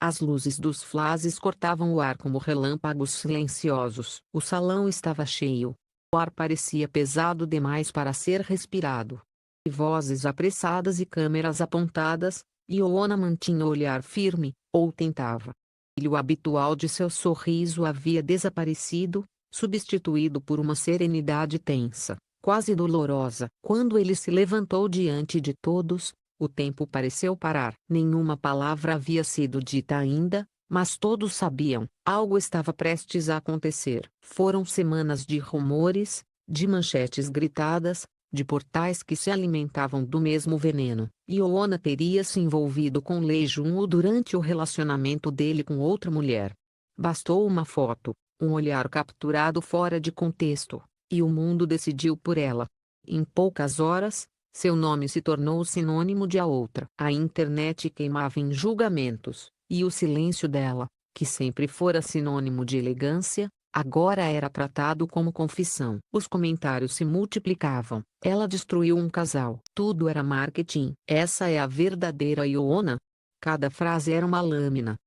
As luzes dos flashes cortavam o ar como relâmpagos silenciosos. O salão estava cheio. O ar parecia pesado demais para ser respirado. E vozes apressadas e câmeras apontadas, e Oona mantinha o olhar firme, ou tentava. O brilho habitual de seu sorriso havia desaparecido, substituído por uma serenidade tensa, quase dolorosa. Quando ele se levantou diante de todos, o tempo pareceu parar. Nenhuma palavra havia sido dita ainda, mas todos sabiam, algo estava prestes a acontecer. Foram semanas de rumores, de manchetes gritadas, de portais que se alimentavam do mesmo veneno. E Oona teria se envolvido com Lee Jun-woo durante o relacionamento dele com outra mulher. Bastou uma foto, um olhar capturado fora de contexto, e o mundo decidiu por ela. Em poucas horas, seu nome se tornou sinônimo de a outra. A internet queimava em julgamentos, e o silêncio dela, que sempre fora sinônimo de elegância, agora era tratado como confissão. Os comentários se multiplicavam. Ela destruiu um casal. Tudo era marketing. Essa é a verdadeira Ioana? Cada frase era uma lâmina.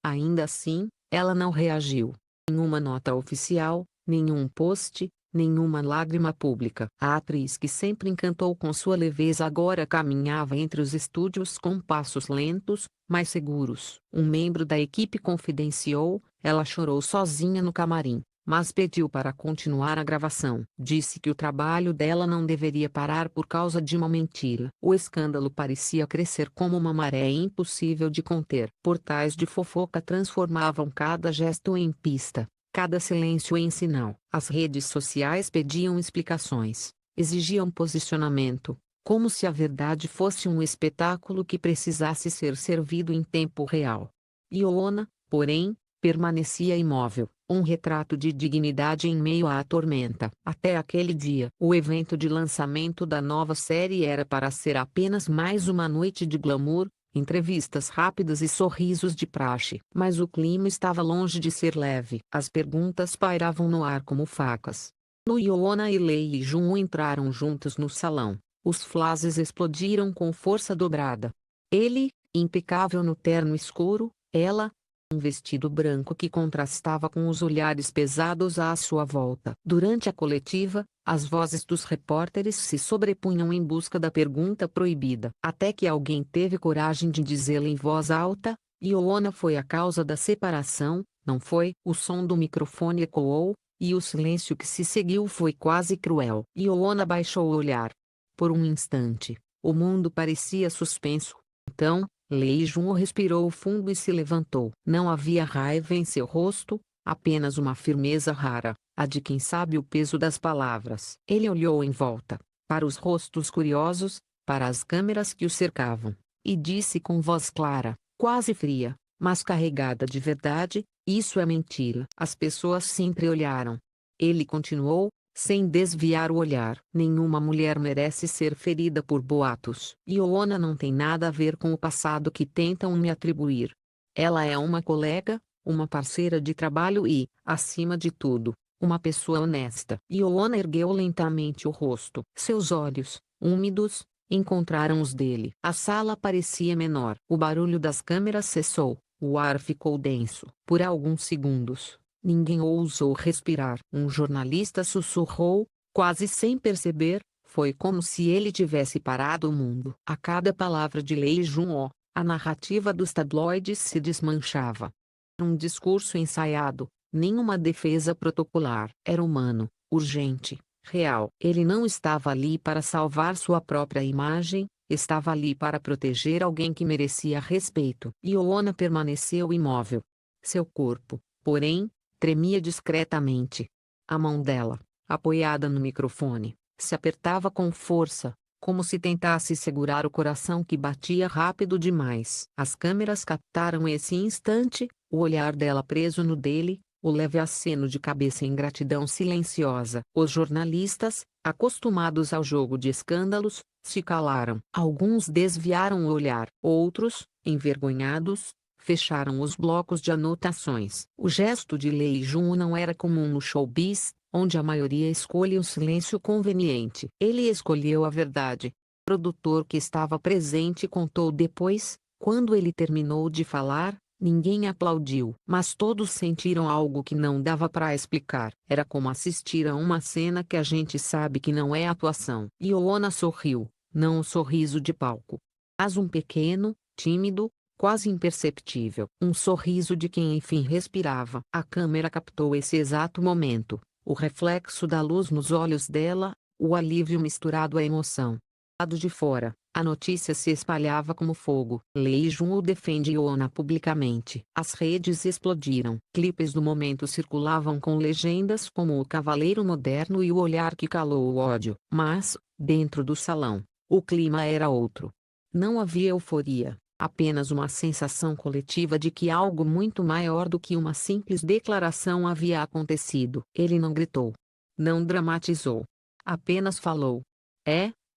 Ainda assim, ela não reagiu. Nenhuma nota oficial, nenhum post, nenhuma lágrima pública. A atriz que sempre encantou com sua leveza agora caminhava entre os estúdios com passos lentos, mas seguros. Um membro da equipe confidenciou, ela chorou sozinha no camarim, mas pediu para continuar a gravação. Disse que o trabalho dela não deveria parar por causa de uma mentira. O escândalo parecia crescer como uma maré impossível de conter. Portais de fofoca transformavam cada gesto em pista, cada silêncio em sinal. As redes sociais pediam explicações, exigiam posicionamento, como se a verdade fosse um espetáculo que precisasse ser servido em tempo real. Ioana, porém, permanecia imóvel, um retrato de dignidade em meio à tormenta. Até aquele dia, o evento de lançamento da nova série era para ser apenas mais uma noite de glamour, entrevistas rápidas e sorrisos de praxe. Mas o clima estava longe de ser leve. As perguntas pairavam no ar como facas. No Ioana e Lee Jun entraram juntos no salão. Os flashes explodiram com força dobrada. Ele, impecável no terno escuro, ela, um vestido branco que contrastava com os olhares pesados à sua volta. Durante a coletiva, as vozes dos repórteres se sobrepunham em busca da pergunta proibida. Até que alguém teve coragem de dizê-la em voz alta: Ioana foi a causa da separação, não foi? O som do microfone ecoou, e o silêncio que se seguiu foi quase cruel. Ioana baixou o olhar. Por um instante, o mundo parecia suspenso. Então, Lee Jun respirou fundo e se levantou. Não havia raiva em seu rosto, apenas uma firmeza rara, a de quem sabe o peso das palavras. Ele olhou em volta, para os rostos curiosos, para as câmeras que o cercavam, e disse com voz clara, quase fria, mas carregada de verdade: isso é mentira. As pessoas sempre olharam. Ele continuou, sem desviar o olhar. Nenhuma mulher merece ser ferida por boatos. Ioana não tem nada a ver com o passado que tentam me atribuir. Ela é uma colega, uma parceira de trabalho e, acima de tudo, uma pessoa honesta. Ioana ergueu lentamente o rosto. Seus olhos, úmidos, encontraram os dele. A sala parecia menor. O barulho das câmeras cessou. O ar ficou denso. Por alguns segundos, ninguém ousou respirar. Um jornalista sussurrou, quase sem perceber, foi como se ele tivesse parado o mundo. A cada palavra de Lee Jun-ho, a narrativa dos tabloides se desmanchava. Um discurso ensaiado, nenhuma defesa protocolar. Era humano, urgente, real. Ele não estava ali para salvar sua própria imagem, estava ali para proteger alguém que merecia respeito. Ioana permaneceu imóvel. Seu corpo, porém, tremia discretamente. A mão dela, apoiada no microfone, se apertava com força, como se tentasse segurar o coração que batia rápido demais. As câmeras captaram esse instante, o olhar dela preso no dele, o leve aceno de cabeça em gratidão silenciosa. Os jornalistas, acostumados ao jogo de escândalos, se calaram. Alguns desviaram o olhar. Outros, envergonhados, fecharam os blocos de anotações. O gesto de Lee Jun não era comum no showbiz, onde a maioria escolhe o silêncio conveniente. Ele escolheu a verdade. O produtor que estava presente contou depois, Quando ele terminou de falar, ninguém aplaudiu, mas todos sentiram algo que não dava para explicar. Era como assistir a uma cena que a gente sabe que não é atuação. Ioana sorriu, não um sorriso de palco, mas um pequeno, tímido, quase imperceptível. Um sorriso de quem enfim respirava. A câmera captou esse exato momento, o reflexo da luz nos olhos dela, o alívio misturado à emoção. Do lado de fora, a notícia se espalhava como fogo. Lee Jun-woo defende Ioana publicamente. As redes explodiram. Clipes do momento circulavam com legendas como o cavaleiro moderno e o olhar que calou o ódio. Mas, dentro do salão, o clima era outro. Não havia euforia, apenas uma sensação coletiva de que algo muito maior do que uma simples declaração havia acontecido. Ele não gritou. Não dramatizou. Apenas falou.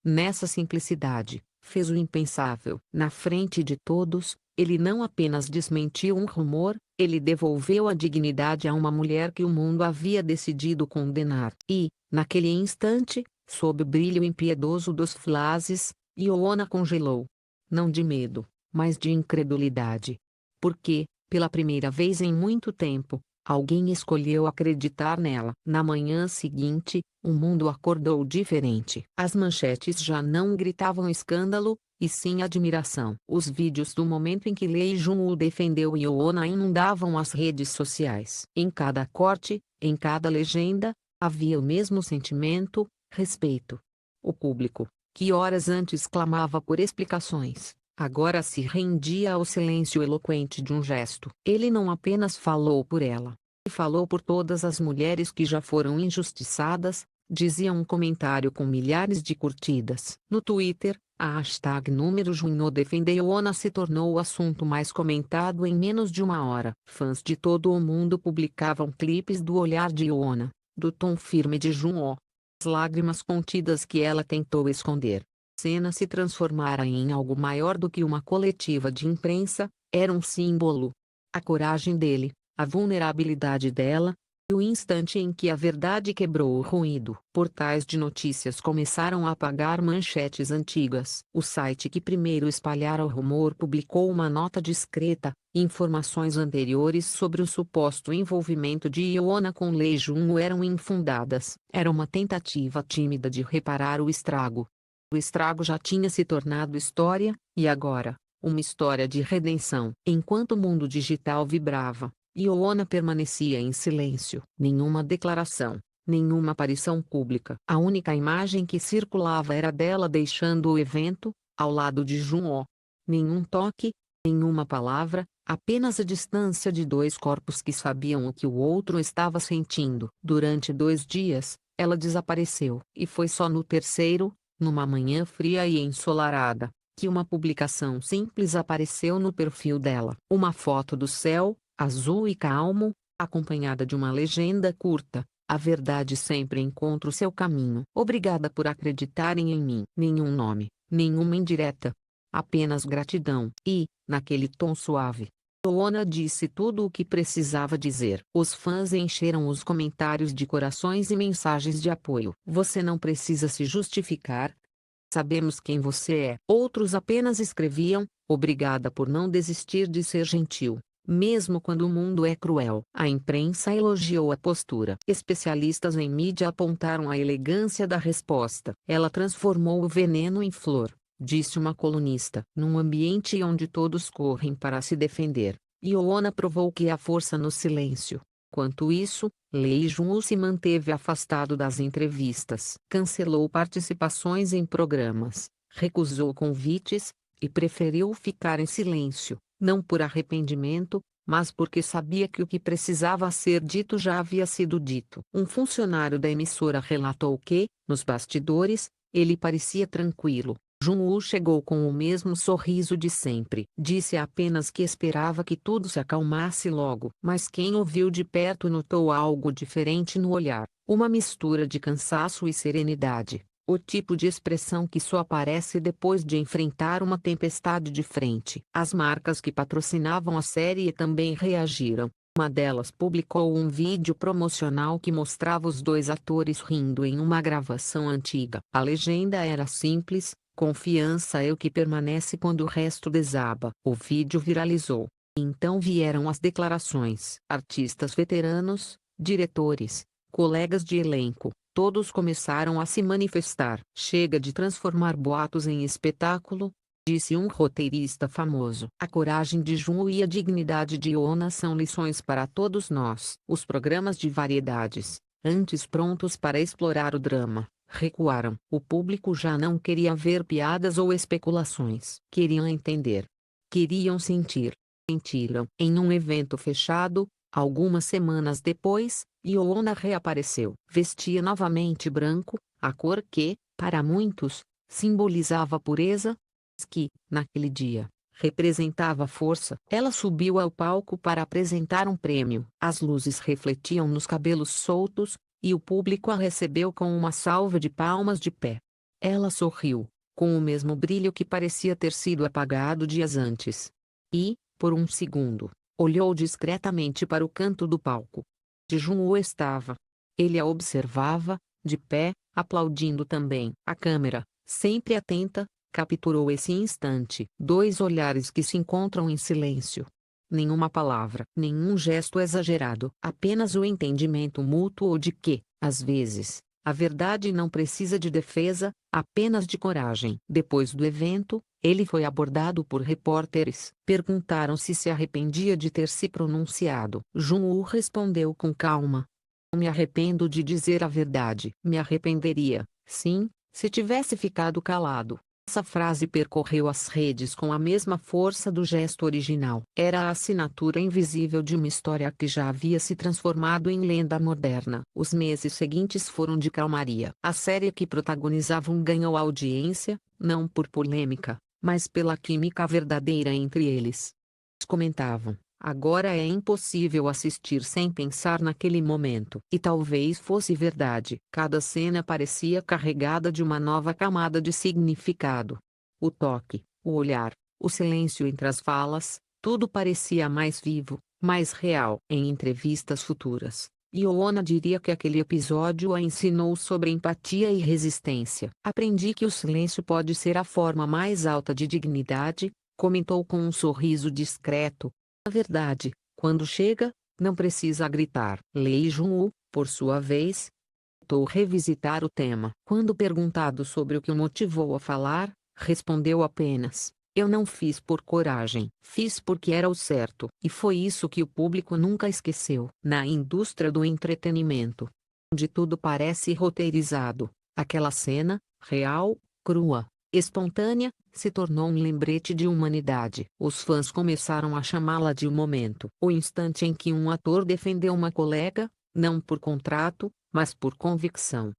Nessa simplicidade, fez o impensável. Na frente de todos, ele não apenas desmentiu um rumor, ele devolveu a dignidade a uma mulher que o mundo havia decidido condenar. E, naquele instante, sob o brilho impiedoso dos flashes, Ioana congelou. Não de medo, mas de incredulidade. Porque, pela primeira vez em muito tempo, alguém escolheu acreditar nela. Na manhã seguinte, o mundo acordou diferente. As manchetes já não gritavam escândalo, e sim admiração. Os vídeos do momento em que Lee Jun-woo defendeu Ioana inundavam as redes sociais. Em cada corte, em cada legenda, havia o mesmo sentimento: respeito. O público, que horas antes clamava por explicações, agora se rendia ao silêncio eloquente de um gesto. Ele não apenas falou por ela. Ele falou por todas as mulheres que já foram injustiçadas, dizia um comentário com milhares de curtidas. No Twitter, a hashtag número Junho defendeu Ioana se tornou o assunto mais comentado em menos de uma hora. Fãs de todo o mundo publicavam clipes do olhar de Ioana, do tom firme de Junho, as lágrimas contidas que ela tentou esconder. A cena se transformara em algo maior do que uma coletiva de imprensa, era um símbolo. A coragem dele, a vulnerabilidade dela, e o instante em que a verdade quebrou o ruído. Portais de notícias começaram a apagar manchetes antigas. O site que primeiro espalhara o rumor publicou uma nota discreta. Informações anteriores sobre o suposto envolvimento de Ioana com Lee Jun-woo eram infundadas. Era uma tentativa tímida de reparar o estrago. O estrago já tinha se tornado história, e agora, uma história de redenção. Enquanto o mundo digital vibrava, Ioana permanecia em silêncio. Nenhuma declaração, nenhuma aparição pública. A única imagem que circulava era dela deixando o evento, ao lado de Junho. Nenhum toque, nenhuma palavra, apenas a distância de dois corpos que sabiam o que o outro estava sentindo. Durante 2 dias, ela desapareceu. E foi só no terceiro, numa manhã fria e ensolarada, que uma publicação simples apareceu no perfil dela. Uma foto do céu, azul e calmo, acompanhada de uma legenda curta: a verdade sempre encontra o seu caminho. Obrigada por acreditarem em mim. Nenhum nome, nenhuma indireta. Apenas gratidão. E, naquele tom suave, Ioana disse tudo o que precisava dizer. Os fãs encheram os comentários de corações e mensagens de apoio. Você não precisa se justificar. Sabemos quem você é. Outros apenas escreviam: obrigada por não desistir de ser gentil, mesmo quando o mundo é cruel. A imprensa elogiou a postura. Especialistas em mídia apontaram a elegância da resposta. Ela transformou o veneno em flor, disse uma colunista. Num ambiente onde todos correm para se defender, Ioana provou que há força no silêncio. Quanto isso, Lee Jun-woo se manteve afastado das entrevistas. Cancelou participações em programas, recusou convites, e preferiu ficar em silêncio, não por arrependimento, mas porque sabia que o que precisava ser dito já havia sido dito. Um funcionário da emissora relatou que, nos bastidores, ele parecia tranquilo. Jun-woo chegou com o mesmo sorriso de sempre. Disse apenas que esperava que tudo se acalmasse logo. Mas quem o viu de perto notou algo diferente no olhar. Uma mistura de cansaço e serenidade. O tipo de expressão que só aparece depois de enfrentar uma tempestade de frente. As marcas que patrocinavam a série também reagiram. Uma delas publicou um vídeo promocional que mostrava os dois atores rindo em uma gravação antiga. A legenda era simples: Confiança é o que permanece quando o resto desaba. O vídeo viralizou. Então vieram as declarações. Artistas veteranos, diretores, colegas de elenco, todos começaram a se manifestar. Chega de transformar boatos em espetáculo, disse um roteirista famoso. A coragem de Jun e a dignidade de Ona são lições para todos nós. Os programas de variedades, antes prontos para explorar o drama, recuaram. O público já não queria ver piadas ou especulações. Queriam entender. Queriam sentir. Sentiram. Em um evento fechado, algumas semanas depois, Ona reapareceu. Vestia novamente branco, a cor que, para muitos, simbolizava pureza, que, naquele dia, representava força. Ela subiu ao palco para apresentar um prêmio. As luzes refletiam nos cabelos soltos, e o público a recebeu com uma salva de palmas de pé. Ela sorriu, com o mesmo brilho que parecia ter sido apagado dias antes. E, por um segundo, olhou discretamente para o canto do palco. Jun estava. Ele a observava, de pé, aplaudindo também. A câmera, sempre atenta, capturou esse instante. Dois olhares que se encontram em silêncio. Nenhuma palavra, nenhum gesto exagerado, apenas o entendimento mútuo de que, às vezes, a verdade não precisa de defesa, apenas de coragem. Depois do evento, ele foi abordado por repórteres. Perguntaram se arrependia de ter se pronunciado. Jun respondeu com calma: "Não me arrependo de dizer a verdade. Me arrependeria, sim, se tivesse ficado calado." Essa frase percorreu as redes com a mesma força do gesto original. Era a assinatura invisível de uma história que já havia se transformado em lenda moderna. Os meses seguintes foram de calmaria. A série que protagonizavam ganhou audiência, não por polêmica, mas pela química verdadeira entre eles. Eles comentavam: "Agora é impossível assistir sem pensar naquele momento." E talvez fosse verdade. Cada cena parecia carregada de uma nova camada de significado. O toque, o olhar, o silêncio entre as falas, tudo parecia mais vivo, mais real. Em entrevistas futuras, Ona diria que aquele episódio a ensinou sobre empatia e resistência. "Aprendi que o silêncio pode ser a forma mais alta de dignidade", comentou com um sorriso discreto. A verdade, quando chega, não precisa gritar. Lee Jun-woo, por sua vez, tentou revisitar o tema. Quando perguntado sobre o que o motivou a falar, respondeu apenas: "Eu não fiz por coragem. Fiz porque era o certo." E foi isso que o público nunca esqueceu. Na indústria do entretenimento, onde tudo parece roteirizado, aquela cena, real, crua, espontânea, se tornou um lembrete de humanidade. Os fãs começaram a chamá-la de o momento. O instante em que um ator defendeu uma colega, não por contrato, mas por convicção.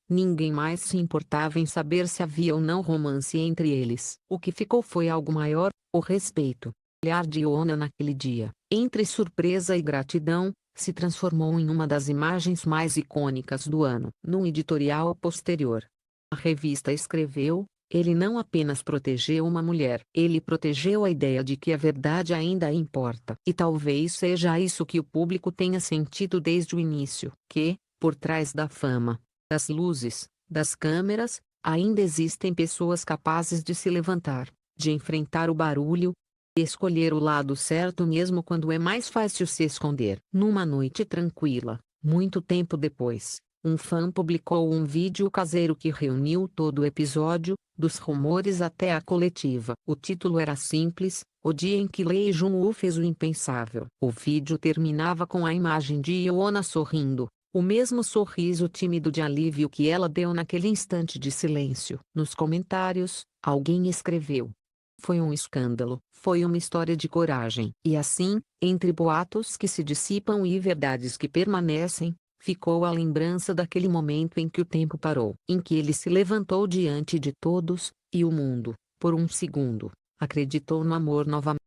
Ninguém mais se importava em saber se havia ou não romance entre eles. O que ficou foi algo maior: o respeito. O olhar de Ona naquele dia, entre surpresa e gratidão, se transformou em uma das imagens mais icônicas do ano. Num editorial posterior, a revista escreveu: "Ele não apenas protegeu uma mulher, ele protegeu a ideia de que a verdade ainda importa." E talvez seja isso que o público tenha sentido desde o início: que, por trás da fama, das luzes, das câmeras, ainda existem pessoas capazes de se levantar, de enfrentar o barulho, e escolher o lado certo mesmo quando é mais fácil se esconder. Numa noite tranquila, muito tempo depois, um fã publicou um vídeo caseiro que reuniu todo o episódio, dos rumores até a coletiva. O título era simples: "O dia em que Lee Jun-woo fez o impensável." O vídeo terminava com a imagem de Ona sorrindo, o mesmo sorriso tímido de alívio que ela deu naquele instante de silêncio. Nos comentários, alguém escreveu: "Foi um escândalo, foi uma história de coragem." E assim, entre boatos que se dissipam e verdades que permanecem, ficou a lembrança daquele momento em que o tempo parou, em que ele se levantou diante de todos, e o mundo, por um segundo, acreditou no amor novamente.